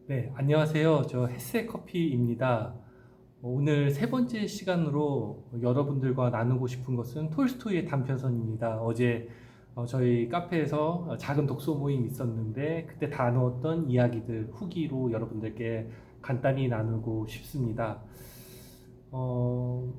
네, 안녕하세요. 저 햇색 커피입니다. 오늘 세 번째 시간으로 여러분들과 나누고 싶은 것은 톨스토이의 단편선입니다. 어제 저희 카페에서 작은 독서 모임 있었는데 그때 나누었던 이야기들 후기로 여러분들께 간단히 나누고 싶습니다. 어,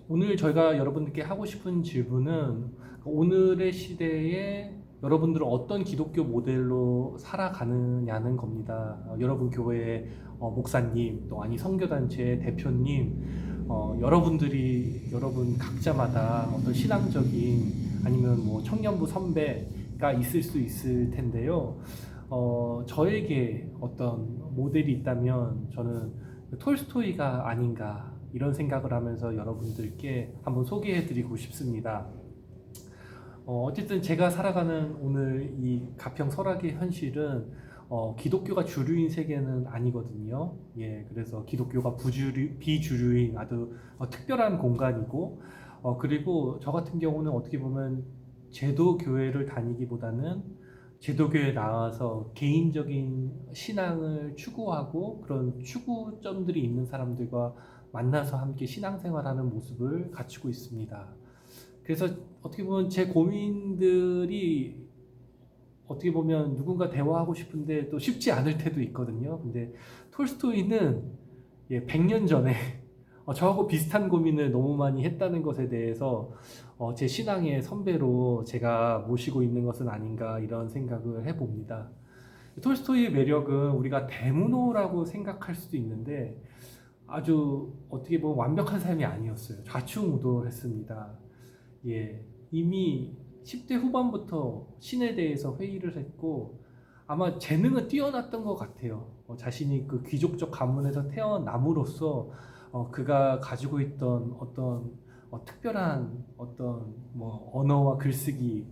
오늘 저희가 여러분들께 하고 싶은 질문은 오늘의 시대에 여러분들은 어떤 기독교 모델로 살아가느냐는 겁니다. 여러분 교회의 목사님, 또 아니 선교단체의 대표님, 여러분들이 여러분 각자마다 어떤 신앙적인 아니면 뭐 청년부 선배가 있을 수 있을 텐데요. 저에게 어떤 모델이 있다면 저는 톨스토이가 아닌가 이런 생각을 하면서 여러분들께 한번 소개해드리고 싶습니다. 어쨌든 제가 살아가는 오늘 이 가평 설악의 현실은 기독교가 주류인 세계는 아니거든요. 예, 그래서 기독교가 비주류인 아주 특별한 공간이고, 그리고 저 같은 경우는 어떻게 보면 제도 교회를 다니기보다는 제도교회에 나와서 개인적인 신앙을 추구하고 그런 추구점들이 있는 사람들과 만나서 함께 신앙생활하는 모습을 갖추고 있습니다. 그래서 어떻게 보면 제 고민들이 어떻게 보면 누군가 대화하고 싶은데 또 쉽지 않을 때도 있거든요. 근데 톨스토이는 100년 전에 저하고 비슷한 고민을 너무 많이 했다는 것에 대해서 제 신앙의 선배로 제가 모시고 있는 것은 아닌가 이런 생각을 해봅니다. 톨스토이의 매력은 우리가 대문호라고 생각할 수도 있는데 아주 어떻게 보면 완벽한 삶이 아니었어요. 좌충우돌했습니다. 예, 이미 10대 후반부터 신에 대해서 회의를 했고 아마 재능은 뛰어났던 것 같아요. 자신이 그 귀족적 가문에서 태어남으로써 그가 가지고 있던 어떤 특별한 어떤 뭐 언어와 글쓰기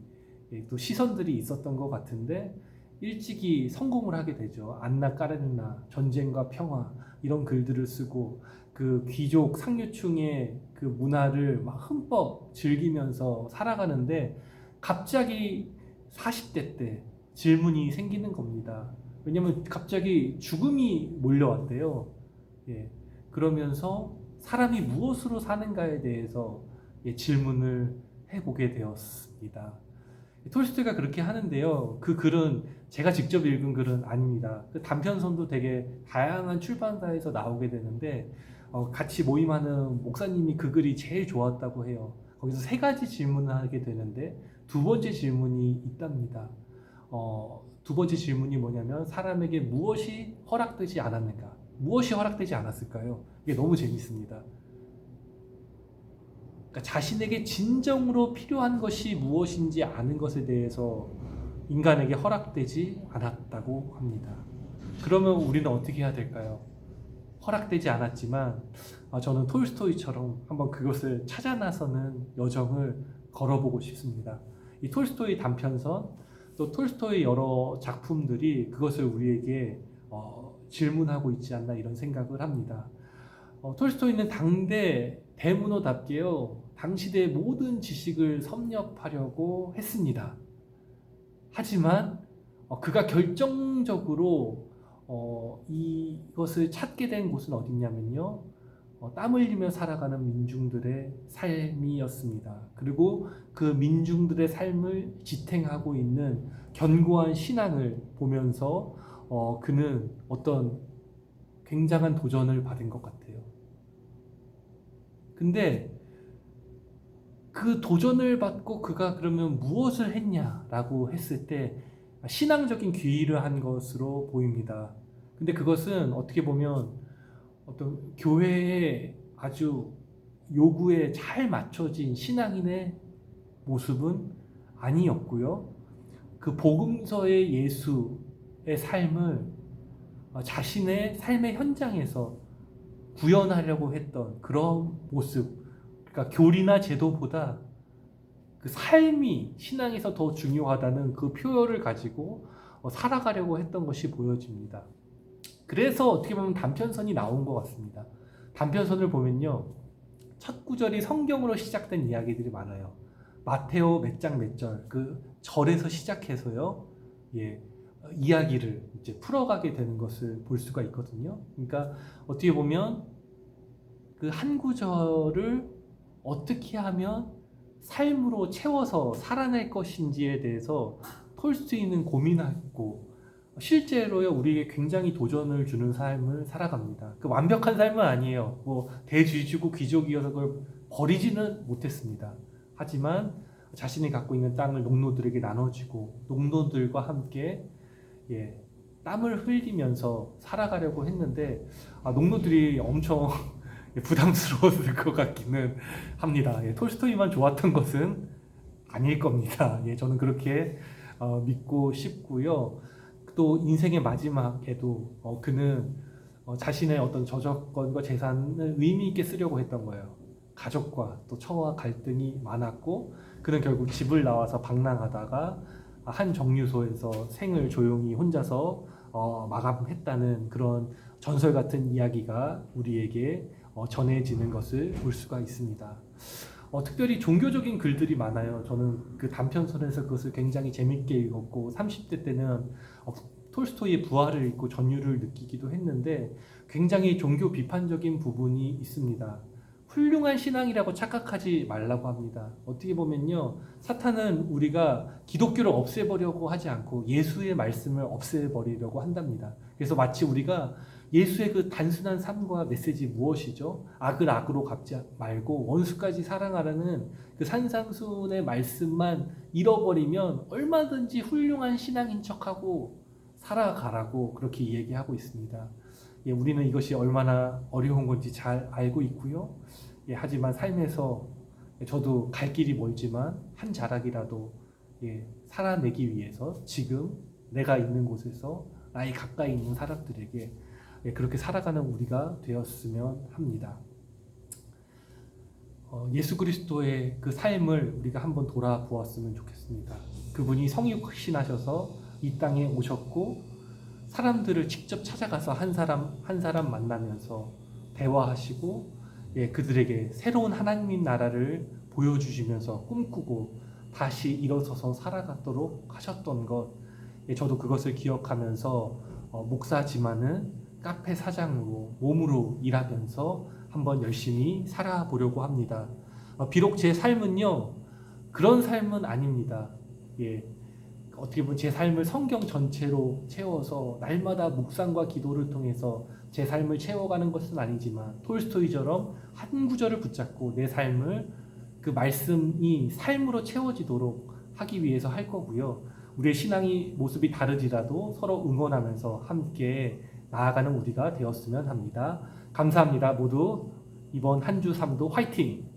또 시선들이 있었던 것 같은데 일찍이 성공을 하게 되죠. 안나 까레나 전쟁과 평화 이런 글들을 쓰고 그 귀족 상류층의 그 문화를 막 흠뻑 즐기면서 살아가는데 갑자기 40대 때 질문이 생기는 겁니다. 왜냐면 갑자기 죽음이 몰려왔대요. 예. 그러면서 사람이 무엇으로 사는가에 대해서 질문을 해보게 되었습니다. 톨스토이가 그렇게 하는데요. 그 글은 제가 직접 읽은 글은 아닙니다. 그 단편선도 되게 다양한 출판사에서 나오게 되는데 같이 모임하는 목사님이 그 글이 제일 좋았다고 해요. 거기서 세 가지 질문을 하게 되는데 두 번째 질문이 있답니다. 두 번째 질문이 뭐냐면 사람에게 무엇이 허락되지 않았는가? 무엇이 허락되지 않았을까요? 이게 너무 재밌습니다. 그러니까 자신에게 진정으로 필요한 것이 무엇인지 아는 것에 대해서 인간에게 허락되지 않았다고 합니다. 그러면 우리는 어떻게 해야 될까요? 허락되지 않았지만 저는 톨스토이처럼 한번 그것을 찾아 나서는 여정을 걸어보고 싶습니다. 이 톨스토이 단편선 또 톨스토이 여러 작품들이 그것을 우리에게 질문하고 있지 않나 이런 생각을 합니다. 톨스토이는 당대 대문호답게요, 당시대의 모든 지식을 섭렵하려고 했습니다. 하지만 그가 결정적으로 이것을 찾게 된 곳은 어디냐면요, 땀 흘리며 살아가는 민중들의 삶이었습니다. 그리고 그 민중들의 삶을 지탱하고 있는 견고한 신앙을 보면서 그는 어떤 굉장한 도전을 받은 것 같아요. 근데 그 도전을 받고 그가 그러면 무엇을 했냐라고 했을 때 신앙적인 귀의를 한 것으로 보입니다. 근데 그것은 어떻게 보면 어떤 교회의 아주 요구에 잘 맞춰진 신앙인의 모습은 아니었고요. 그 복음서의 예수의 삶을 자신의 삶의 현장에서 구현하려고 했던 그런 모습, 그러니까 교리나 제도보다 그 삶이 신앙에서 더 중요하다는 그 표현을 가지고 살아가려고 했던 것이 보여집니다. 그래서 어떻게 보면 단편선이 나온 것 같습니다. 단편선을 보면요, 첫 구절이 성경으로 시작된 이야기들이 많아요. 마테오 몇 장 몇 절, 그 절에서 시작해서요, 예, 이야기를 이제 풀어가게 되는 것을 볼 수가 있거든요. 그러니까 어떻게 보면 그 한 구절을 어떻게 하면 삶으로 채워서 살아낼 것인지에 대해서 톨스토이는 고민하고 실제로요 우리에게 굉장히 도전을 주는 삶을 살아갑니다. 그 완벽한 삶은 아니에요. 뭐 대쥐주고 귀족이어서 그걸 버리지는 못했습니다. 하지만 자신이 갖고 있는 땅을 농노들에게 나눠주고 농노들과 함께 땀을 흘리면서 살아가려고 했는데 농노들이 엄청 부담스러웠을 것 같기는 합니다. 톨스토이만 좋았던 것은 아닐 겁니다. 저는 그렇게 믿고 싶고요. 또 인생의 마지막에도 그는 자신의 어떤 저작권과 재산을 의미 있게 쓰려고 했던 거예요. 가족과 또 처와 갈등이 많았고 그는 결국 집을 나와서 방랑하다가 한 정류소에서 생을 조용히 혼자서 마감했다는 그런 전설 같은 이야기가 우리에게 전해지는 것을 볼 수가 있습니다. 특별히 종교적인 글들이 많아요. 저는 그 단편선에서 그것을 굉장히 재밌게 읽었고 30대 때는 톨스토이의 부활을 읽고 전율을 느끼기도 했는데 굉장히 종교 비판적인 부분이 있습니다. 훌륭한 신앙이라고 착각하지 말라고 합니다. 어떻게 보면요, 사탄은 우리가 기독교를 없애버리려고 하지 않고 예수의 말씀을 없애버리려고 한답니다. 그래서 마치 우리가 예수의 그 단순한 삶과 메시지 무엇이죠? 악을 악으로 갚지 말고 원수까지 사랑하라는 그 산상수훈의 말씀만 잃어버리면 얼마든지 훌륭한 신앙인 척하고 살아가라고 그렇게 얘기하고 있습니다. 우리는 이것이 얼마나 어려운 건지 잘 알고 있고요. 하지만 삶에서 저도 갈 길이 멀지만 한 자락이라도 살아내기 위해서 지금 내가 있는 곳에서 나의 가까이 있는 사람들에게 그렇게 살아가는 우리가 되었으면 합니다. 예수 그리스도의 그 삶을 우리가 한번 돌아보았으면 좋겠습니다. 그분이 성육신하셔서 이 땅에 오셨고 사람들을 직접 찾아가서 한 사람 한 사람 만나면서 대화하시고 그들에게 새로운 하나님 나라를 보여주시면서 꿈꾸고 다시 일어서서 살아가도록 하셨던 것, 저도 그것을 기억하면서 목사지만은 카페 사장으로 몸으로 일하면서 한번 열심히 살아보려고 합니다. 비록 제 삶은요 그런 삶은 아닙니다. 어떻게 보면 제 삶을 성경 전체로 채워서 날마다 묵상과 기도를 통해서 제 삶을 채워가는 것은 아니지만 톨스토이처럼 한 구절을 붙잡고 내 삶을 그 말씀이 삶으로 채워지도록 하기 위해서 할 거고요. 우리의 신앙이 모습이 다르지라도 서로 응원하면서 함께 나아가는 우리가 되었으면 합니다. 감사합니다. 모두 이번 한 주 삶도 화이팅!